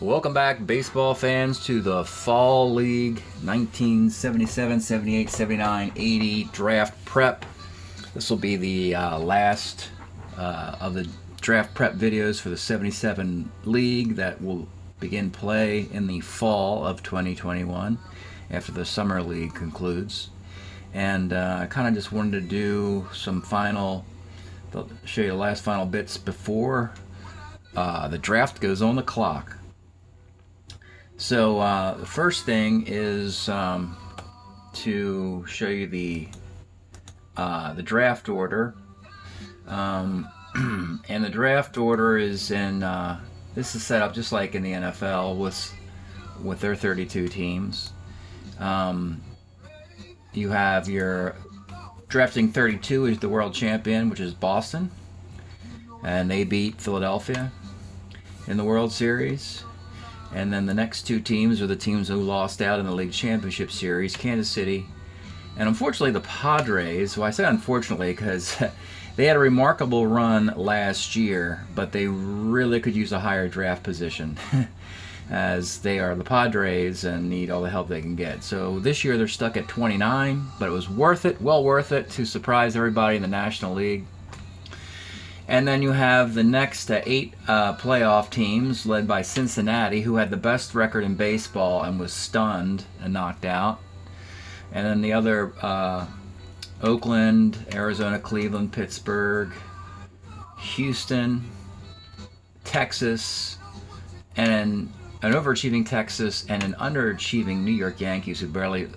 Welcome back, baseball fans, to the Fall League 1977, 78, 79, 80 draft prep. This will be the last of the draft prep videos for the 77 League that will begin play in the fall of 2021 after the Summer League concludes. And I kind of just wanted to do some show you the last final bits before the draft goes on the clock. So the first thing is to show you the draft order, and the draft order is in. This is set up just like in the NFL with their 32 teams. You have your drafting 32 is the world champion, which is Boston, and they beat Philadelphia in the World Series. And then the next two teams are the teams who lost out in the league championship series, Kansas City, and unfortunately the Padres. Well, I say unfortunately because they had a remarkable run last year, but they really could use a higher draft position as they are the Padres and need all the help they can get. So this year they're stuck at 29, but it was worth it, well worth it, to surprise everybody in the National League. And then you have the next 8 playoff teams led by Cincinnati, who had the best record in baseball and was stunned and knocked out. And then the other Oakland, Arizona, Cleveland, Pittsburgh, Houston, Texas, and an overachieving Texas and an underachieving New York Yankees, who barely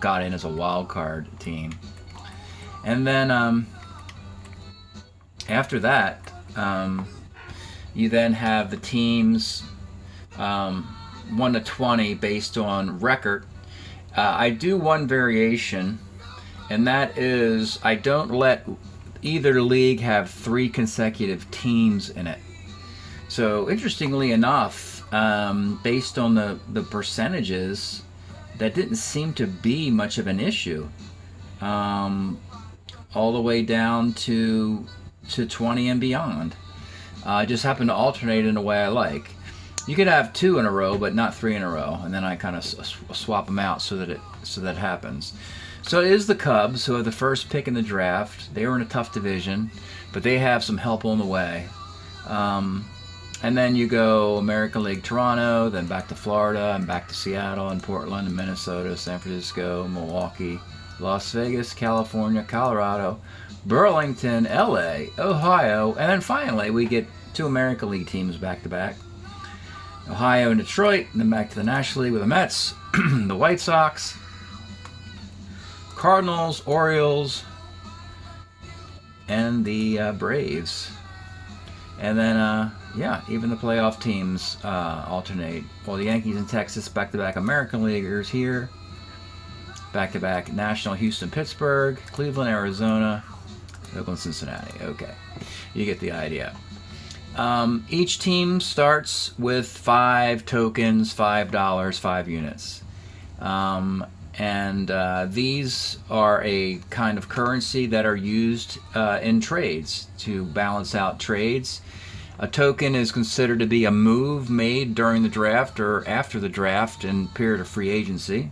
got in as a wild card team. And then after that, you then have the teams 1 to 20 based on record. I do one variation, and that is I don't let either league have 3 consecutive teams in it. So interestingly enough, based on the percentages, that didn't seem to be much of an issue, all the way down to 20 and beyond. I just happen to alternate in a way I like. You could have 2 in a row, but not 3 in a row, and then I kind of swap them out so that happens. So it is the Cubs who have the first pick in the draft. They were in a tough division, but they have some help on the way. And then you go American League Toronto, then back to Florida, and back to Seattle, and Portland, and Minnesota, San Francisco, Milwaukee, Las Vegas, California, Colorado, Burlington, LA, Ohio, and then finally we get 2 American League teams back to back. Ohio and Detroit, and then back to the National League with the Mets, the White Sox, Cardinals, Orioles, and the Braves. And then, even the playoff teams alternate. Well, the Yankees in Texas, back-to-back American Leaguers here, back-to-back National, Houston, Pittsburgh, Cleveland, Arizona, Oakland, Cincinnati. Okay, you get the idea. Each team starts with 5 tokens, $5, 5 units. And these are a kind of currency that are used in trades to balance out trades. A token is considered to be a move made during the draft or after the draft and period of free agency.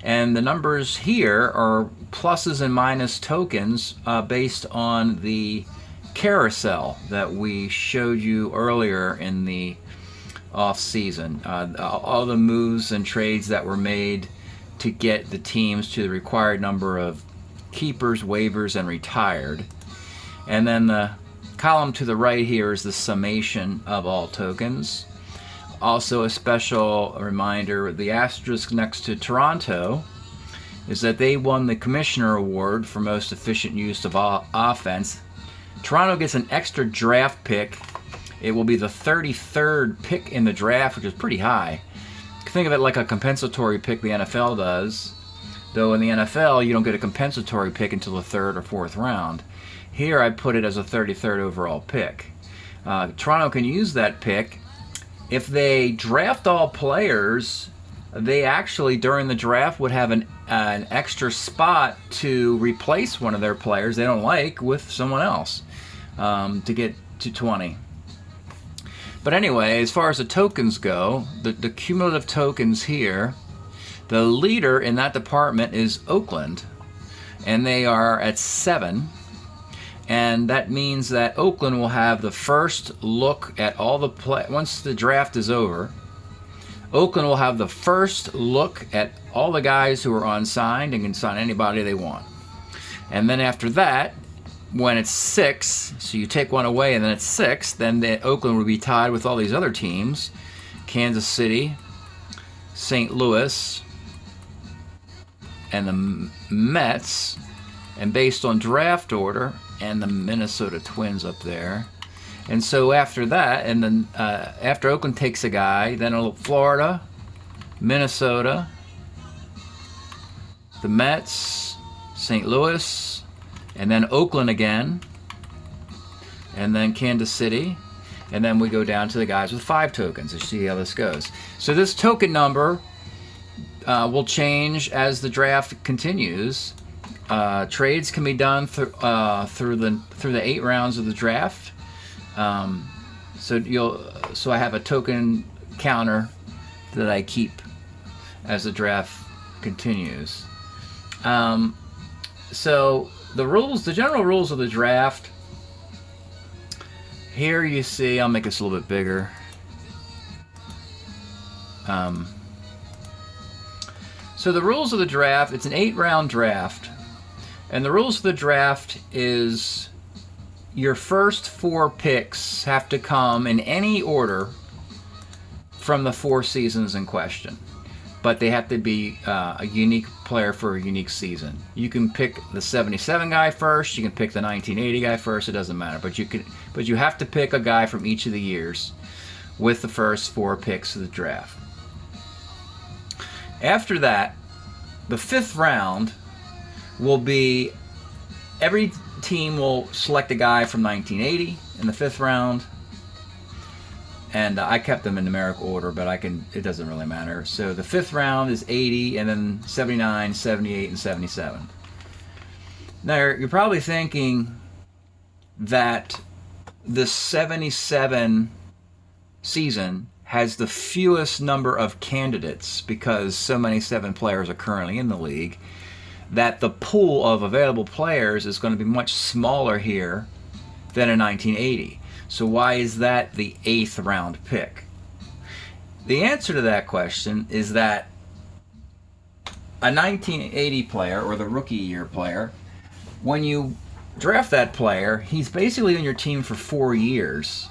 And the numbers here are pluses and minus tokens based on the carousel that we showed you earlier in the off season. All the moves and trades that were made to get the teams to the required number of keepers, waivers, and retired. And then the column to the right here is the summation of all tokens. Also a special reminder, the asterisk next to Toronto is that they won the Commissioner Award for most efficient use of offense. Toronto gets an extra draft pick. It will be the 33rd pick in the draft, which is pretty high. Think of it like a compensatory pick the NFL does, though in the NFL you don't get a compensatory pick until the 3rd or 4th round. Here I put it as a 33rd overall pick. Toronto can use that pick. If they draft all players, they actually during the draft would have an extra spot to replace one of their players they don't like with someone else to get to 20. But anyway, as far as the tokens go, the cumulative tokens here, the leader in that department is Oakland, and they are at 7. And that means that Oakland will have the first look at all the once the draft is over. Oakland will have the first look at all the guys who are unsigned and can sign anybody they want. And then after that, when it's 6, so you take one away and then it's 6, then Oakland will be tied with all these other teams: Kansas City, St. Louis, and the Mets. And based on draft order, and the Minnesota Twins up there. And so after that, and then after Oakland takes a guy, then it'll Florida, Minnesota, the Mets, St. Louis, and then Oakland again, and then Kansas City, and then we go down to the guys with 5 tokens to see how this goes. So this token number will change as the draft continues. Trades can be done through the 8 rounds of the draft. So I have a token counter that I keep as the draft continues. So the general rules of the draft. Here you see, I'll make this a little bit bigger. So the rules of the draft, it's an 8-round draft. And the rules of the draft is your first 4 picks have to come in any order from the 4 seasons in question. But they have to be a unique player for a unique season. You can pick the 77 guy first, you can pick the 1980 guy first, it doesn't matter. But you have to pick a guy from each of the years with the first 4 picks of the draft. After that, the 5th round will be, every team will select a guy from 1980 in the 5th round, and I kept them in numerical order, but it doesn't really matter. So the 5th round is 80, and then 79, 78, and 77. Now you're probably thinking that the 77 season has the fewest number of candidates because so many 7 players are currently in the league, that the pool of available players is going to be much smaller here than in 1980. So why is that the 8th round pick? The answer to that question is that a 1980 player, or the rookie year player, when you draft that player, he's basically on your team for 4 years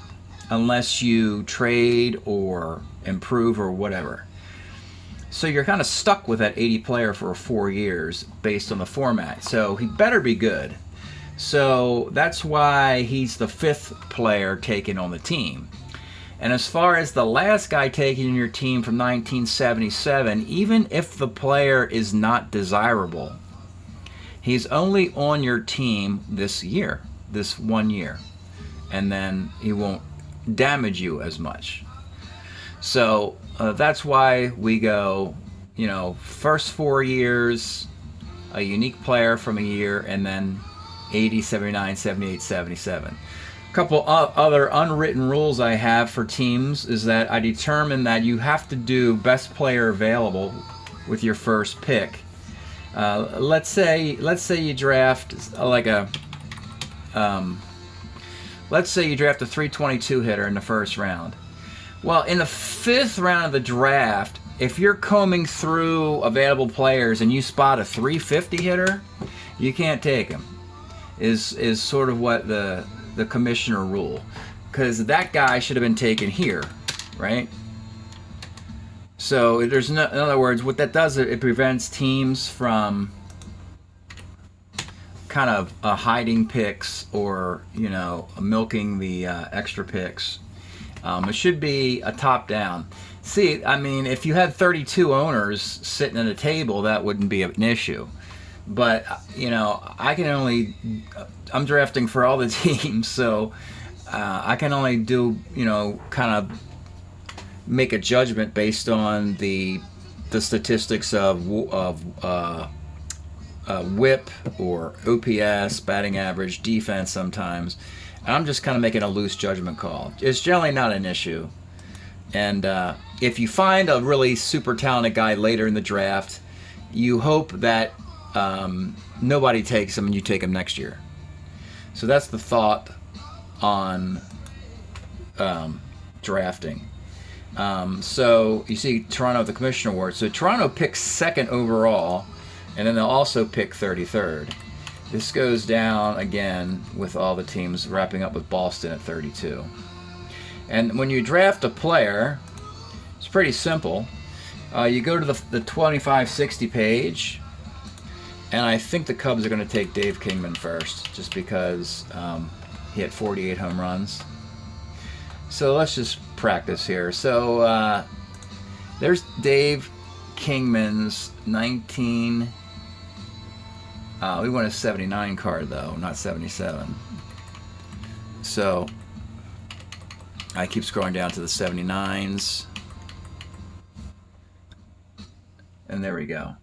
unless you trade or improve or whatever. So you're kind of stuck with that 80 player for 4 years based on the format. So he better be good. So that's why he's the 5th player taken on the team. And as far as the last guy taken in your team from 1977, even if the player is not desirable, he's only on your team this year, this 1 year. And then he won't damage you as much. So that's why we go, first 4 years, a unique player from a year, and then 80, 79, 78, 77. A couple other unwritten rules I have for teams is that I determine that you have to do best player available with your first pick. Let's say you draft let's say you draft a 322 hitter in the first round. Well, in the 5th round of the draft, if you're combing through available players and you spot a 350 hitter, you can't take him. Is sort of what the commissioner rule, because that guy should have been taken here, right? So there's in other words, what that does, it prevents teams from kind of hiding picks or milking the extra picks. It should be a top down. See, I mean, if you had 32 owners sitting at a table, that wouldn't be an issue. But I'm drafting for all the teams, so I can only do kind of make a judgment based on the statistics of WHIP or OPS, batting average, defense sometimes. I'm just kind of making a loose judgment call. It's generally not an issue. And if you find a really super talented guy later in the draft, you hope that nobody takes him and you take him next year. So that's the thought on drafting. So you see Toronto at the Commissioner Award. So Toronto picks second overall, and then they'll also pick 33rd. This goes down again with all the teams, wrapping up with Boston at 32. And when you draft a player, it's pretty simple. You go to the 2560 page, and I think the Cubs are going to take Dave Kingman first, just because he had 48 home runs. So let's just practice here. So there's Dave Kingman's 19... we want a 79 card though, not 77. So I keep scrolling down to the 79s. And there we go.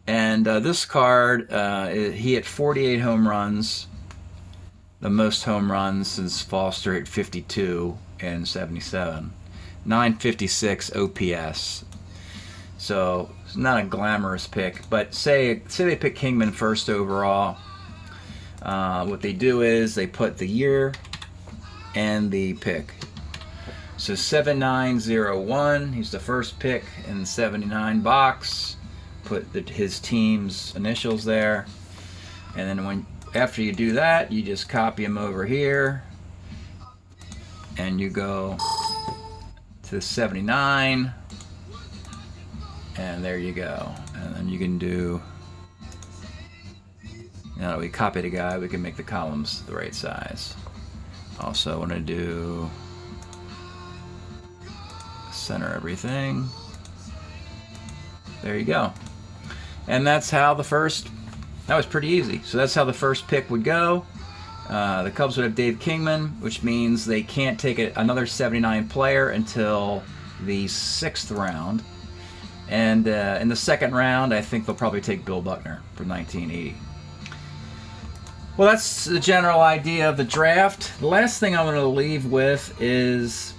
And this card, he hit 48 home runs. The most home runs since Foster hit 52 in 77. 956 OPS. So it's not a glamorous pick, but say they pick Kingman first overall. What they do is they put the year and the pick. So 7901, he's the first pick in the 79 box. Put his team's initials there, and then after you do that, you just copy him over here, and you go to 79. And there you go. And then you can do, now that we copied a guy, we can make the columns the right size. Also want to do center everything. There you go. And that's how the first, that was pretty easy. So that's how the first pick would go. The Cubs would have Dave Kingman, which means they can't take another 79 player until the 6th round. And in the 2nd round, I think they'll probably take Bill Buckner for 1980. Well, that's the general idea of the draft. The last thing I'm going to leave with is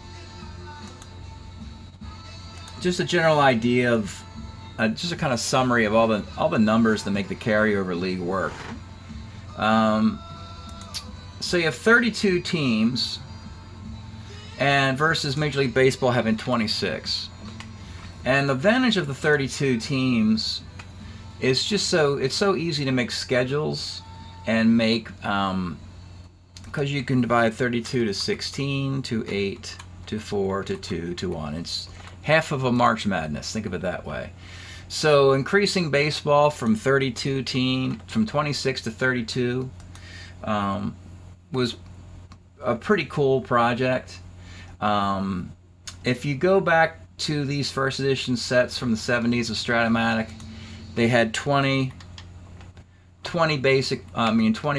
just a general idea of just a kind of summary of all the numbers that make the Carryover League work. So you have 32 teams, and versus Major League Baseball having 26. And the advantage of the 32 teams is just it's so easy to make schedules and make, because you can divide 32 to 16, to 8, to 4, to 2, to 1. It's half of a March Madness, think of it that way. So increasing baseball from 26 to 32 was a pretty cool project. If you go back to these first edition sets from the 70s of Strat-O-Matic, they had 20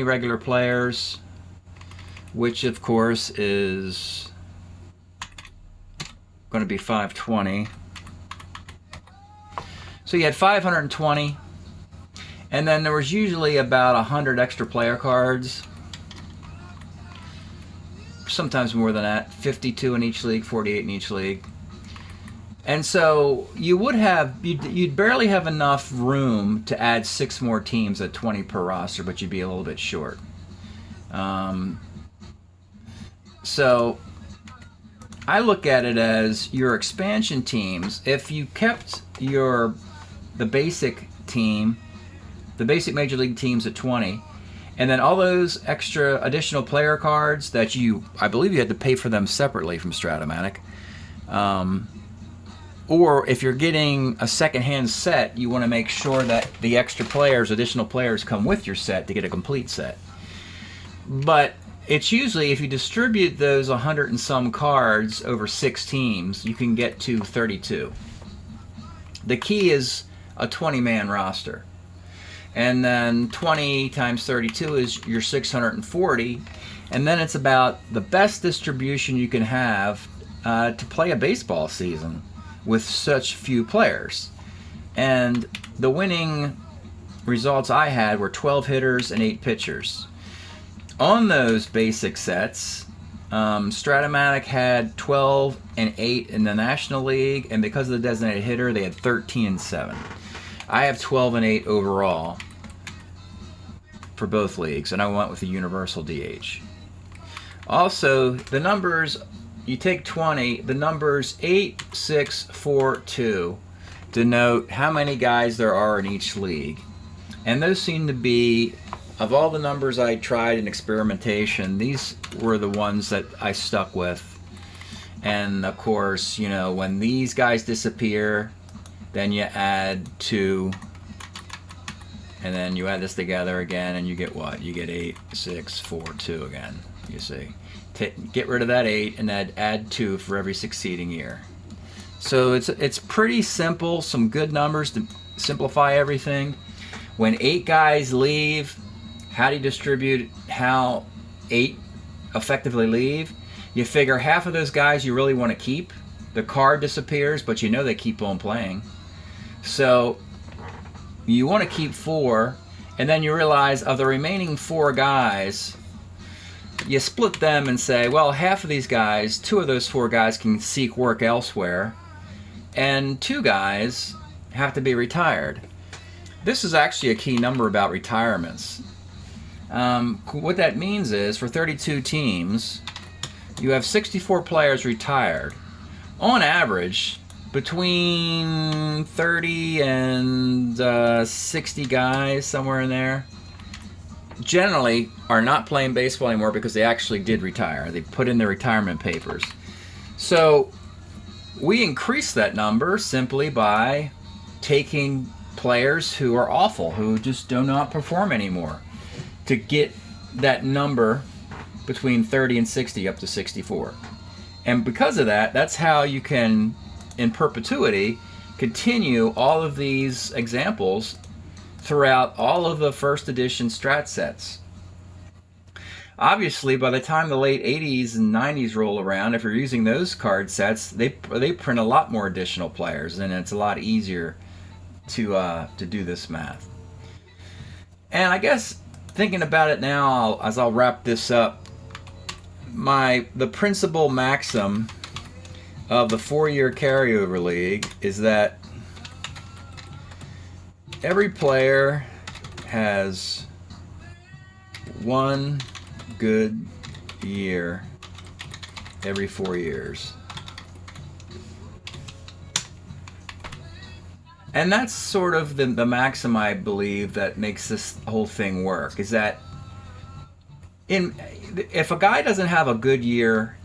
regular players, which of course is going to be 520. So you had 520, and then there was usually about 100 extra player cards, sometimes more than that, 52 in each league, 48 in each league. And so you'd barely have enough room to add 6 more teams at 20 per roster, but you'd be a little bit short. So I look at it as your expansion teams. If you kept the basic team, the basic Major League teams at 20, and then all those extra additional player cards that I believe you had to pay for them separately from Strat-O-Matic. Or if you're getting a second-hand set, you want to make sure that the extra players, additional players, come with your set to get a complete set. But it's usually, if you distribute those 100 and some cards over 6 teams, you can get to 32. The key is a 20-man roster. And then 20 times 32 is your 640. And then it's about the best distribution you can have to play a baseball season with such few players. And the winning results I had were 12 hitters and 8 pitchers. On those basic sets, Strat-O-Matic had 12 and 8 in the National League, and because of the designated hitter, they had 13 and 7. I have 12 and 8 overall for both leagues, and I went with the universal DH. Also, the numbers, you take 20, the numbers 8, 6, 4, 2 denote how many guys there are in each league. And those seem to be, of all the numbers I tried in experimentation, these were the ones that I stuck with. And of course, you know, when these guys disappear, then you add 2, and then you add this together again, and you get what? You get 8, 6, 4, 2 again, you see. Get rid of that 8 and add 2 for every succeeding year. So it's pretty simple, some good numbers to simplify everything. When 8 guys leave, how do you distribute how 8 effectively leave? You figure half of those guys you really want to keep. The card disappears, but you know they keep on playing. So you want to keep 4, and then you realize of the remaining 4 guys, you split them and say, well, half of these guys, 2 of those 4 guys can seek work elsewhere, and 2 guys have to be retired. This is actually a key number about retirements. What that means is, for 32 teams, you have 64 players retired. On average, between 30 and 60 guys, somewhere in there, generally are not playing baseball anymore because they actually did retire. They put in their retirement papers. So we increase that number simply by taking players who are awful, who just do not perform anymore, to get that number between 30 and 60 up to 64. And because of that, that's how you can, in perpetuity, continue all of these examples throughout all of the first edition Strat sets. Obviously, by the time the late 80s and 90s roll around, if you're using those card sets, they print a lot more additional players, and it's a lot easier to do this math. And I guess thinking about it now, as I'll wrap this up, the principal maxim of the 4-year Carryover League is that every player has one good year every 4 years. And that's sort of the maxim, I believe, that makes this whole thing work, is that if a guy doesn't have a good year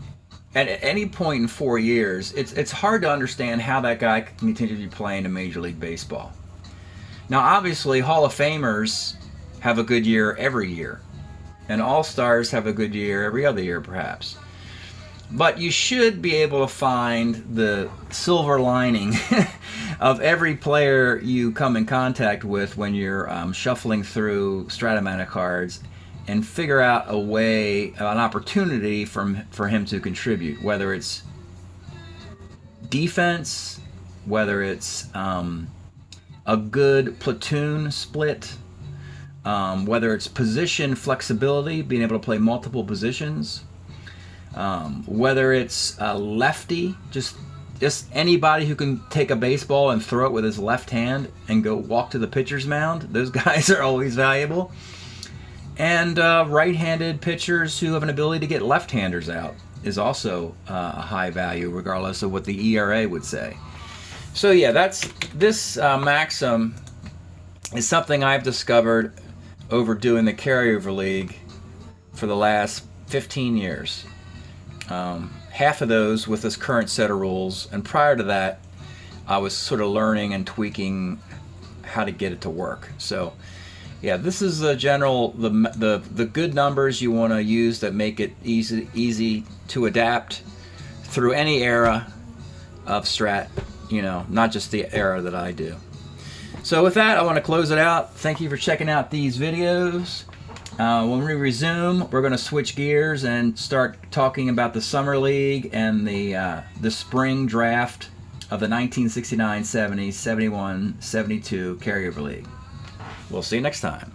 at any point in 4 years, it's hard to understand how that guy can continue to be playing in Major League Baseball. Now, obviously, Hall of Famers have a good year every year, and All-Stars have a good year every other year, perhaps. But you should be able to find the silver lining of every player you come in contact with when you're shuffling through Strat-O-Matic cards, and figure out a way, an opportunity for him to contribute, whether it's defense, whether it's a good platoon split, whether it's position flexibility, being able to play multiple positions, whether it's a lefty, just anybody who can take a baseball and throw it with his left hand and go walk to the pitcher's mound. Those guys are always valuable. And right-handed pitchers who have an ability to get left-handers out is also a high value, regardless of what the ERA would say. So yeah, this maxim is something I've discovered over doing the Carryover League for the last 15 years. Half of those with this current set of rules, and prior to that, I was sort of learning and tweaking how to get it to work. So yeah, this is the general, the good numbers you want to use that make it easy to adapt through any era of Strat, you know, not just the era that I do. So with that, I want to close it out. Thank you for checking out these videos. When we resume, we're going to switch gears and start talking about the Summer League and the spring draft of the 1969, 70, 71, 72 Carryover League. We'll see you next time.